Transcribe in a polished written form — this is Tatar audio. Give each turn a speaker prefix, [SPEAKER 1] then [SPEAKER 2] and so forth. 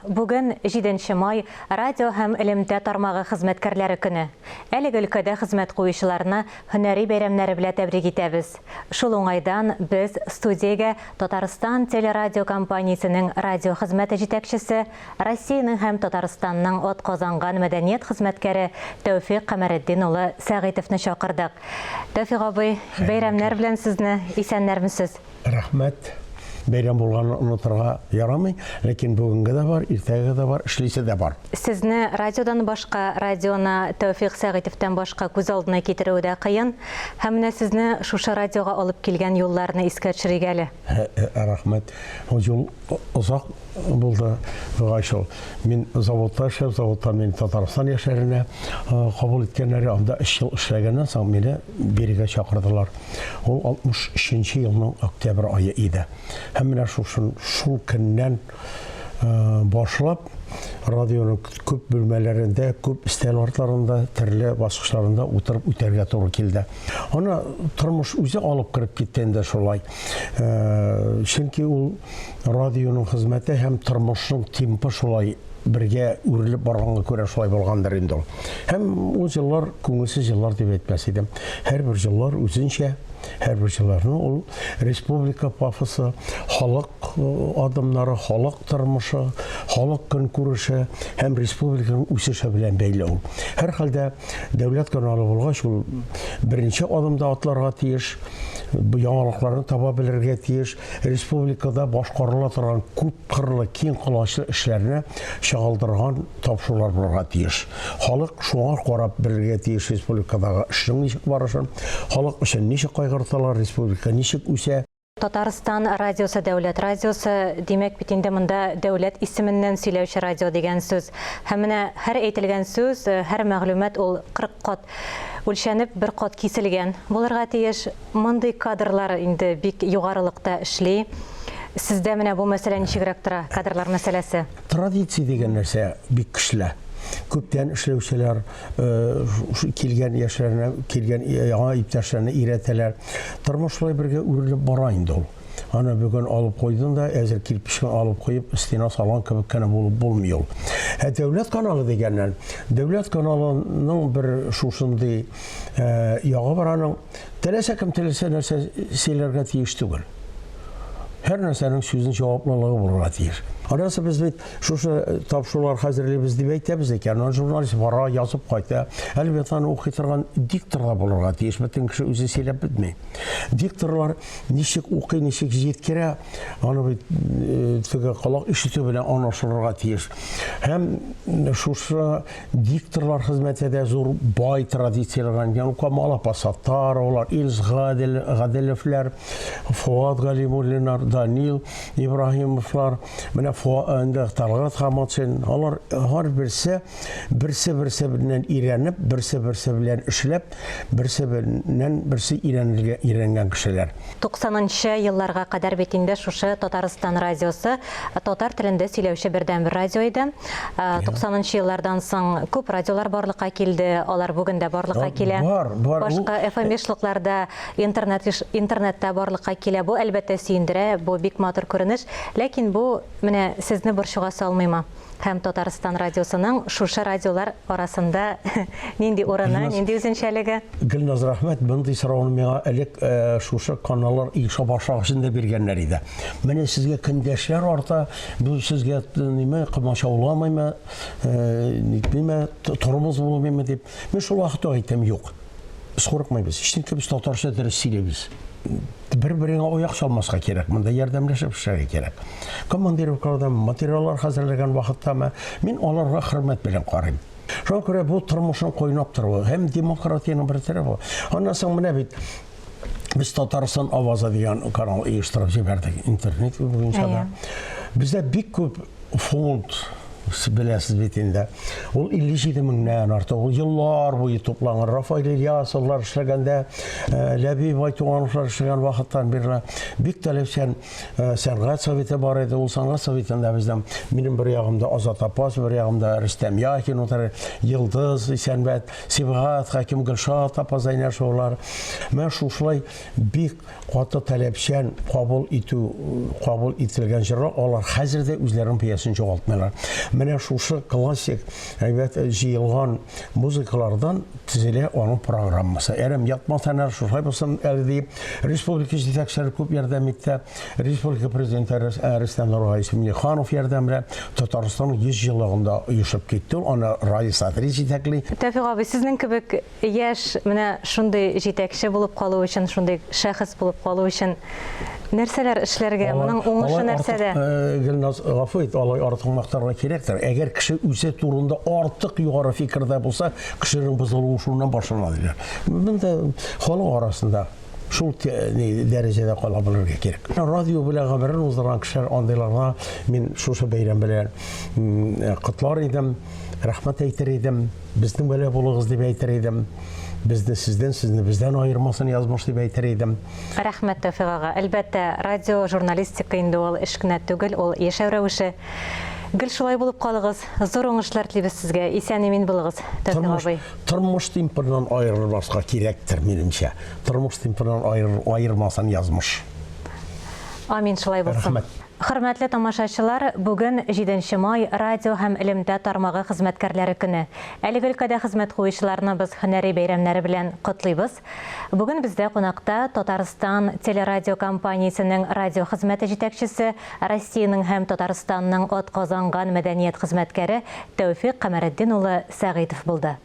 [SPEAKER 1] Бүген 7 май радио һәм элемтә тармагы хезмәткәрләре көне. Әлеге өлкәдә хезмәт куючыларны һөнәри бәйрәмнәре белән тәбрик итәбез. Шул уңайдан без студиягә Татарстан телерадио компаниясенең радио хезмәте җитәкчесе, Россиянең һәм Татарстанның атказанган мәдәният хезмәткәре Тәүфыйк Камаретдин улы Сәгыйтовны чакырдык. Тәүфыйк абый, бәйрәмнәр белән сезне, исәннәрмесез?
[SPEAKER 2] Рәхмәт. Бәйрәм булганны онытырга ярамый, ләкин бүгенге дә бар, иртәгә дә бар, эшлисе дә бар.
[SPEAKER 1] Сезне радиодан башка, радионы Тәүфыйк Сәгыйтовтан башка күз алдына китерү дә кыен. Һәм менә сезне шушы радиога алып килгән юлларны искә төшерик әле.
[SPEAKER 2] Рәхмәт. Ул юл озак булды. Гайшыл. Мин заводта эшләп, заводта мен Татарстан яшьләренә кабул иткәннәре, анда 3 ел эшләгәннән соң мине бирегә чакырдылар. Ул 63 елның октябрь айы иде. Һәм менә шул көннән башлап радионың күп бүлмәләрендә, күп стел артларында, төрле баскычларында утырып үтәргә туры килде. Аны тормыш үзе алып кирип киткәндә шулай. Чөнки ул радионың хезмәте һәм тормышның темпы шулай бергә үрелеп барганга күрә шулай булгандыр инде ул. Һәм ул җиллар күңелсез җиллар дип әйтмәс идем. Һәрбер җиллар үзенчә, һәрбер җилларны ул республика пафосы, халык адымнары, халык тормышы, халык көнкүреше һәм республиканың үсеше белән бәйле ул. Һәр хәлдә дәүләт каналы булгач ул беренче адымда атларга тиеш, яңалыкларны таба белергә тиеш, республикада башкарыла торган күп кырлы, киң колачлы эшләрне чагылдырган тапшырулар булырга тиеш. Халык шуңа карап белергә тиеш республикадагы эшнең ничек барышын, халык өчен ничек кайгырталар, республика ничек үсә.
[SPEAKER 1] Татарстан радиосы дәүләт радиосы, димәк бит инде монда дәүләт исеменнән сөйләүче радио дигән сүз. Һәм менә һәр әйтелгән сүз, һәр мәгълүмат ул 40 кат үлчәнеп, бер кат киселгән. Булырга тиеш, мондый кадрлар инде бик югарылыкта эшли. Сездә менә бу мәсьәлә ничегрәк тора, кадрлар мәсьәләсе?
[SPEAKER 2] Традиция дигән нәрсә бик көчле. Күптән эшләүчеләр килгән яшьләренә, килгән яңа иптәшләрне өйрәтәләр. Тормышлай бергә үрелеп бара инде ул. Аны бүген алып койдым да, әзер кирпичне алып коеп, стена салган кебек кенә булып булмый ул. Дәүләт каналы дигәннән, дәүләт каналының бер шушындый ягы бар, аның теләсә кем теләсә нәрсә сөйләргә тиеш түгел. Һәр нәрсәнең сүзен җаваплылыгы булырга тиеш. Анысы без бит шушы тапшырулар хәзерлибез дип әйтәбез икән. Журналист бара, язып кайта. Әлбәттә аны укый торган дикторлар булырга тиеш. Бөтен кеше үзе сөйләп бетми. Дикторлар ничек укый, ничек җиткерә, аны бит теге колак ишетү белән аңлашылырга тиеш. Һәм шушы дикторлар хезмәтендә зур бай традицияләр, ягъни Камал Апасаттар, олар Илс Гаделевләр, Фуат Галимуллиннар, Данил Ибраһимовлар, менә Фуат Талгат Хаматшин, алар һәр берсе белән өйрәнеп, берсе белән эшләп, берсе белән берсе өйрәнгән кешеләр.
[SPEAKER 1] 90-нчы елларга кадәр бит инде шушы Татарстан радиосы татар телендә сөйләүче бердәнбер радио иде. 90-нчы еллардан соң күп радиолар барлыкка килде, алар бүген дә барлыкка килә. Башка FM-лыкларда, интернетта барлыкка килә. Бу әлбәттә сөендерә, бу бик матур күренеш, ләкин бу менә сезне борчуга салмыймы? Һәм Татарстан радиосының шушы радиолар арасында нинди урыны, нинди үзенчәлеге?
[SPEAKER 2] Гөлназ, рәхмәт, мондый сорауны миңа элек шушы каналлар иша башлангычында биргәннәр иде. Менә сезгә көндәшләр арта, бу сезгә ниме кымачауламыймы, нитмиме, тормоз булмыймы дип. Мен шул вакытта әйтәм, юк. Без курыкмыйбыз. Һичники без татарча дөрес сөйләйбез. Бер-береңә аяк чалмаска кирәк, монда ярдәмләшеп эшләргә кирәк. Командировкаларда материаллар хәзерләгән вакытта мин аларга хөрмәт белән карыйм. Шуңа күрә бу тормышның кайнап торуы һәм демократияның бер тарафы. Аннан соң менә бит без Татарстан авазы дигән канал оештырып җибәрдек интернет буенча да. Бездә бик күп фонд Білесіз бит инде. Ул 57 меңнән артык. Ул еллар буе тупланган Рафаэль Ильясовлар эшләгәндә, Ләбиб Айтугановлар эшләгән вакыттан бирле бик таләпчән сәнгать советы бар иде. Ул сәнгать советында бездән минем бер ягымда Азат Апас, бер ягымда Рөстәм Яхин, утыр Йылдыз, Исәнбәт, Сибгат, Хаким Гөлшат апа Зайнашевлар. Мен шулай бик каты таләпчән кабул ителгән җырлар, алар хәзер дә үзләренең пьесын җоғалтмыйлар. Менә шушы классик әйбәт җыелган музыкалардан төзелә аның программасы. Әрем ятмасаң шулай булсын әле республика җитәкчеләре күп ярдәм итте. Республика президенты Рөстәм Миңнеханов ярдәм белән Татарстанның 100 еллыгында оешып китте. Аны Раис Адрис җитәкли.
[SPEAKER 1] Тәвфик абый, сезнең кебек яшь менә шундый җитәкче булып калу өчен, шундый шәхес булып калу өчен нәрсәләр эшләргә, моның уңышы нәрсәдә?
[SPEAKER 2] Гөлназ гафу ит, алай артык мактарга кирәктер. Әгәр кеше үзе турында артык югары фикердә булса, кешенең бозылуы шуннан башлана диләр. Монда халык арасында шул дәрәҗәдә кала белергә кирәк. Радио белән гомерен уздырган кешеләр андыйларга мин шушы бәйрәм белән котлар идем, рәхмәт әйтер идем, безнең белән булыгыз дип әйтер идем. Безне сезне бездән аермасын язмыш дип әйтер идем.
[SPEAKER 1] Рәхмәт, Тәвфик ага. Әлбәттә, радио журналистика инде ул эш кенә түгел, ул яшәү рәвеше. Гел шулай булып калыгыз. Зур уңышлар телибез сезгә. Исән-имин булыгыз, Тәвфик абый.
[SPEAKER 2] Тормыш темпынан аерылмаска кирәктер минемчә. Тормыш темпынан аермасын язмыш.
[SPEAKER 1] Амин, шулай булсын.
[SPEAKER 2] Рәхмәт.
[SPEAKER 1] Хөрмәтле тамашачылар, бүген 7 май радио һәм элемтә тармагы хезмәткәрләре көне. Әлеге өлкәдә хезмәт куючыларны без һөнәри бәйрәмнәре белән котлыйбыз. Бүген бездә кунакта Татарстан телерадио компаниясенең радио хезмәте җитәкчесе, Россиянең һәм Татарстанның атказанган мәдәният хезмәткәре Тәүфик Камаретдин улы Сәгыйтов булды.